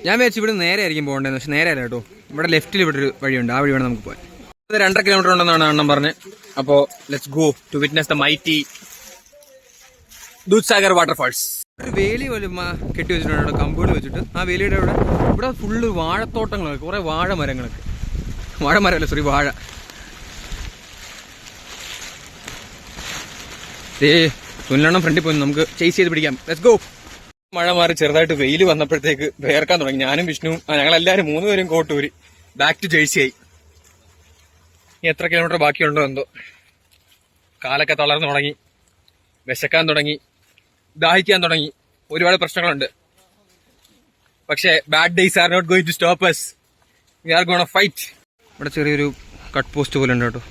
ഞാൻ വിചാരിച്ചു ഇവിടെ നേരെ ആയിരിക്കും പോകേണ്ടതെന്ന്. പക്ഷെ നേരെ അല്ല കേട്ടോ, ഇവിടെ ലെഫ്റ്റിൽ ഇവിടെ ഒരു വഴിയുണ്ട്, ആ വഴി വേണം നമുക്ക് പോകാൻ. ഇത് 2.5 കിലോമീറ്റർ ഉണ്ടെന്നാണ് അണ്ണൻ പറഞ്ഞത്. അപ്പോൾ let's go to witness the mighty Dudhsagar waterfalls. ഒരു വേലി പോലും കെട്ടി വെച്ചിട്ടുണ്ട്, കമ്പൗണ്ട് വെച്ചിട്ട്. ആ വേലിയുടെ ഇവിടെ ഫുള്ള് വാഴത്തോട്ടങ്ങളൊക്കെ, കുറെ വാഴമരങ്ങളൊക്കെ. വാഴമരമല്ല, സോറി, വാഴ. സുനിലെണ്ണം ഫ്രണ്ടിൽ പോയി, നമുക്ക് ചേസ് ചെയ്ത് പിടിക്കാം. Let's go. മഴ മാറി ചെറുതായിട്ട് വെയിൽ വന്നപ്പോഴത്തേക്ക് വേർക്കാൻ തുടങ്ങി. ഞാനും വിഷ്ണുവും ഞങ്ങളെല്ലാവരും 3 പേരും കോട്ടൂരി ബാക്ക് ടു ജേഴ്സിയായി. എത്ര കിലോമീറ്റർ ബാക്കിയുണ്ടോ എന്തോ. കാലൊക്കെ തളർന്നു തുടങ്ങി, വിശക്കാൻ തുടങ്ങി, ദാഹിക്കാൻ തുടങ്ങി, ഒരുപാട് പ്രശ്നങ്ങളുണ്ട്. പക്ഷേ bad days are not going to stop us. We are gonna fight. ഇവിടെ ചെറിയൊരു കട്ട് പോസ്റ്റ് പോലെ ഉണ്ട് കേട്ടോ.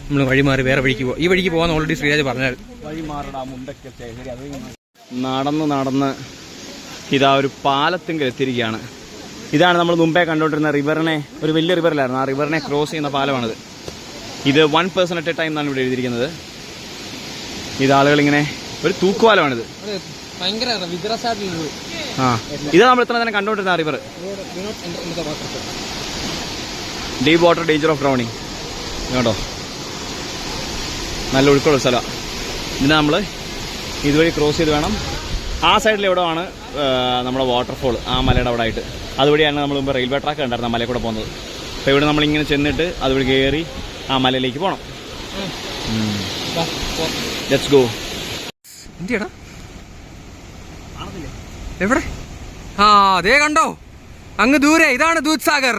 നമ്മൾ വഴി മാറി വേറെ വഴിക്ക് പോവാം. ഈ വഴിക്ക് പോകാൻ ഓൾറെഡി ശ്രീരാജ് പറഞ്ഞാൽ. നടന്ന് ഇതാ ഒരു പാലത്തിങ്കൽ എത്തിയിരിക്കുകയാണ്. ഇതാണ് നമ്മൾ മുമ്പേ കണ്ടുകൊണ്ടിരുന്ന റിവറിനെ, ഒരു വലിയ റിവറിലായിരുന്നു, ആ റിവറിനെ ക്രോസ് ചെയ്യുന്ന പാലമാണിത്. ഇത് 1 person at a time എന്നാണ് ഇവിടെ എഴുതിയിരിക്കുന്നത്. ഇത് ആളുകളിങ്ങനെ ഒരു തൂക്കുപാലമാണിത്. ഇതാ നമ്മൾ ഇത്ര തന്നെ കണ്ടുകൊണ്ടിരുന്ന river. Deep water, danger of drowning. കേട്ടോ, നല്ല ഒഴുക്കുള്ള സ്ഥലമാണ്. ഇതിന് നമ്മൾ ഇതുവഴി ക്രോസ് ചെയ്ത് വേണം. ആ സൈഡിൽ എവിടെയാണ് നമ്മുടെ വാട്ടർഫോൾ, ആ മലയുടെ അവിടെ ആയിട്ട്. അതുവഴിയാണ് നമ്മൾ മുമ്പ് റെയിൽവേ ട്രാക്ക് ഉണ്ടായിരുന്നു, ആ മലയിൽ കൂടെ പോകുന്നത്. അപ്പോൾ ഇവിടെ നമ്മളിങ്ങനെ ചെന്നിട്ട് അതുവഴി കയറി ആ മലയിലേക്ക് പോകണം. Let's go. എന്തിയടാ എവിടെ? ആ അതേ കണ്ടോ, അങ്ങ് ദൂരെ. ഇതാണ് ദൂദ്സാഗർ.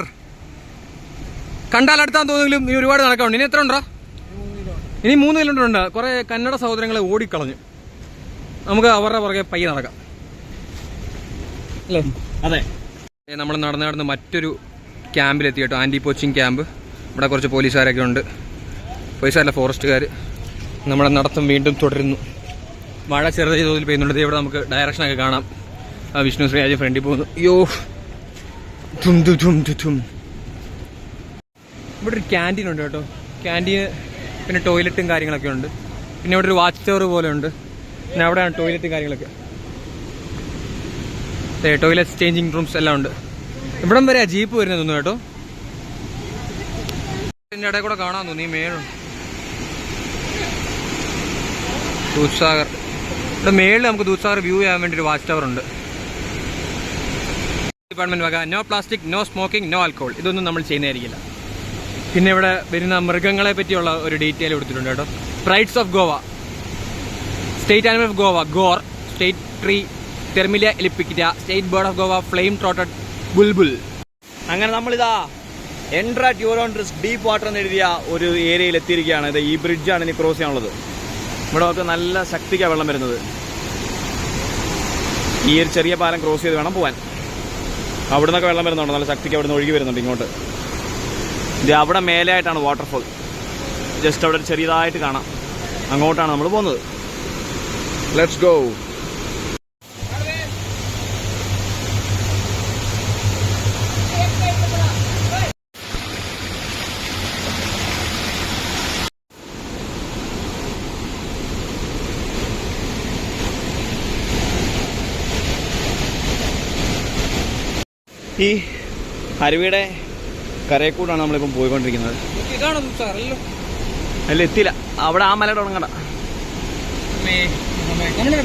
കണ്ടാൽ അടുത്താൻ തോന്നുമെങ്കിലും നീ ഒരുപാട് നടക്കാറുണ്ട്. ഇനി എത്ര ഉണ്ടോ? ഇനി 3 കിലോമീറ്റർ ഉണ്ട്. കുറെ കന്നഡ സഹോദരങ്ങളെ ഓടിക്കളഞ്ഞു. നമുക്ക് അവരുടെ പുറകെ പയ്യെ നടക്കാം അല്ലേ? അതെ. നമ്മൾ നടന്ന് മറ്റൊരു ക്യാമ്പിലെത്തി കേട്ടോ, ആൻറ്റി പോച്ചിങ് ക്യാമ്പ്. ഇവിടെ കുറച്ച് പോലീസുകാരൊക്കെ ഉണ്ട്. പോലീസുകാരല്ല, ഫോറസ്റ്റുകാർ. നമ്മുടെ നടത്തം വീണ്ടും തുടരുന്നു. മഴ ചെറുതായി തോതിൽ പെയ്യുന്നുണ്ട്. ഇവിടെ നമുക്ക് ഡയറക്ഷനൊക്കെ കാണാം. ആ വിഷ്ണു ശ്രീരാജ് ഫ്രണ്ടിൽ പോകുന്നു. അയ്യോ, ഇവിടെ ഒരു ക്യാൻറ്റീൻ ഉണ്ട് കേട്ടോ. ക്യാൻറ്റീന് പിന്നെ ടോയ്ലറ്റും കാര്യങ്ങളൊക്കെ ഉണ്ട്. പിന്നെ ഇവിടെ ഒരു വാച്ച് ടവർ പോലെ ഉണ്ട്. പിന്നെ അവിടെയാണ് ടോയ്ലറ്റും കാര്യങ്ങളൊക്കെ. ടോയ്ലറ്റ് ചേഞ്ചിങ് റൂംസ് എല്ലാം ഉണ്ട്. ഇവിടം വരെ ജീപ്പ് വരുന്നത് തോന്നുന്നു കേട്ടോ. ഇതിൻ്റെ ഇടയിൽ കൂടെ കാണാൻ തോന്നി മേളുണ്ട് ദൂദ്സാഗർ. ഇവിടെ മേളിൽ നമുക്ക് ദൂദ്സാഗർ വ്യൂ ചെയ്യാൻ വേണ്ടി ഒരു വാച്ച് ടവർ ഉണ്ട്. ഡിപ്പാർട്ട്മെന്റ് വക no plastic, no smoking, no alcohol. ഇതൊന്നും നമ്മൾ ചെയ്യുന്നതായിരിക്കില്ല. പിന്നെ ഇവിടെ വരുന്ന മൃഗങ്ങളെ പറ്റിയുള്ള ഒരു ഡീറ്റെയിൽ കൊടുത്തിട്ടുണ്ട് കേട്ടോ. Prides of Goa, state animal of Goa gaur, state tree terminalia elliptica, state bird of Goa flame throated bulbul. അങ്ങനെ നമ്മളിതാ enter at your own risk deep water എന്ന് എഴുതിയ ഒരു ഏരിയയിൽ എത്തിയിരിക്കുകയാണ്. ഇത് ഈ ബ്രിഡ്ജാണ് ഇനി ക്രോസ് ചെയ്യാനുള്ളത്. ഇവിടെ നമുക്ക് നല്ല ശക്തിക്കാണ് വെള്ളം വരുന്നത്. ഈ ഒരു ചെറിയ പാലം ക്രോസ് ചെയ്ത് വേണം പോകാൻ. അവിടെ നിന്നൊക്കെ വെള്ളം വരുന്നുണ്ട്, നല്ല ശക്തിക്ക് അവിടെ നിന്ന് ഒഴുകി വരുന്നുണ്ട് ഇങ്ങോട്ട്. ഇത് അവിടെ മേലെയായിട്ടാണ് വാട്ടർഫോൾ. ജസ്റ്റ് അവിടെ ഒരു ചെറിയതായിട്ട് കാണാം. അങ്ങോട്ടാണ് നമ്മൾ പോകുന്നത്. Let's go. ഈ അരുവിയുടെ കരയെക്കൂടാണ് നമ്മളിപ്പം പോയിക്കൊണ്ടിരിക്കുന്നത്. അല്ല, എത്തിയില്ല. അവിടെ ആ മലയുടെ ഉണങ്ങണ്ട.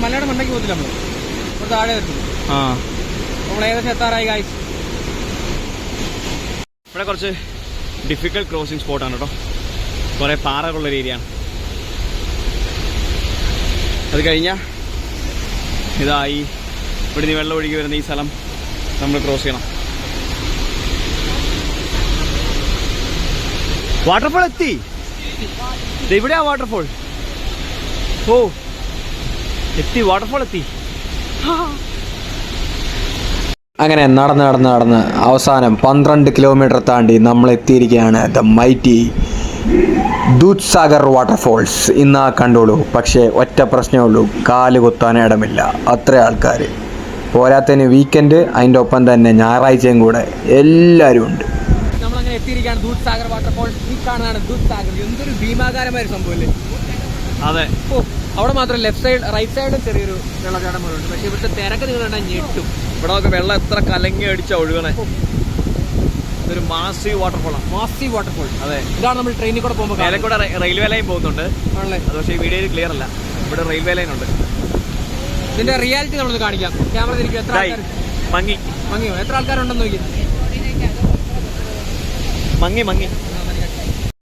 മലയുടെ മണ്ടയ്ക്ക് പോകത്തില്ല, നമ്മൾ താഴെ വരുന്നു. നമ്മൾ ഏകദേശം എത്താറായി ഗായ്സ്. ഇവിടെ കുറച്ച് ഡിഫിക്കൽട്ട് ക്രോസിംഗ് സ്പോട്ടാണ് കേട്ടോ. കുറേ പാറകളുള്ളൊരു ഏരിയയാണ്. അത് കഴിഞ്ഞാൽ ഇതായി ഇവിടെ നിന്ന് വെള്ളം ഒഴുകി വരുന്ന ഈ സ്ഥലം നമ്മൾ ക്രോസ് ചെയ്യണം. വാട്ടർഫോൾ എത്തി. ഇവിടെയാ വാട്ടർഫോൾ. ഓ എത്തി, വാട്ടർഫോൾ എത്തി. അങ്ങനെ നടന്ന് അവസാനം 12 കിലോമീറ്റർ താണ്ടി നമ്മൾ എത്തിയിരിക്കുകയാണ് ദ മൈറ്റി ദൂദ്സാഗർ വാട്ടർഫോൾസ്. ഇന്നാ കണ്ടോളൂ. പക്ഷേ ഒറ്റ പ്രശ്നമേ ഉള്ളൂ, കാല് കുത്താൻ ഇടമില്ല, അത്ര ആൾക്കാർ. പോരാത്തതിന് വീക്കെൻഡ്, അതിൻ്റെ ഒപ്പം തന്നെ ഞായറാഴ്ചയും കൂടെ എല്ലാവരും ഉണ്ട്. നമ്മളങ്ങനെ എത്തിയിരിക്കുകയാണ് ദൂദ് സാഗർ വാട്ടർഫോൾ. ഈ കാണുന്നതാണ് ദൂദ് സാഗർ. എന്തൊരു ഭീമാകാരമായ ഒരു സംഭവം അല്ലേ. അതെ. ഓ, അവിടെ മാത്രം ലെഫ്റ്റ് സൈഡ് റൈറ്റ് സൈഡും ചെറിയൊരു വെള്ളച്ചാട്ടം പോലെ ഉണ്ട്. പക്ഷെ ഇവിടുത്തെ തിരക്ക് നിങ്ങൾ കണ്ടാൽ ഞെട്ടും. ഇവിടെ ഒക്കെ വെള്ളം എത്ര കലങ്ങി അടിച്ചാ ഒഴുകണേ. ഇതൊരു മാസീവ് വാട്ടർഫോളാണ്. Massive waterfall. അതെ. ഇതാണ് നമ്മൾ ട്രെയിനിൽ കൂടെ പോകുമ്പോൾ മേലെ കൂടെ റെയിൽവേ ലൈൻ പോകുന്നുണ്ട്. ആണല്ലേ. അത് പക്ഷേ ഈ വീഡിയോയിൽ ക്ലിയർ അല്ല. ഇവിടെ റെയിൽവേ ലൈൻ ഉണ്ട്. ഇതിന്റെ റിയാലിറ്റി നമ്മളൊന്ന് കാണിക്കാം. ക്യാമറ തിരിക്കും. എത്ര ആൾക്കാർ മങ്ങി മങ്ങിയോ? എത്ര ആൾക്കാരുണ്ടെന്ന് നോക്കി. മങ്ങി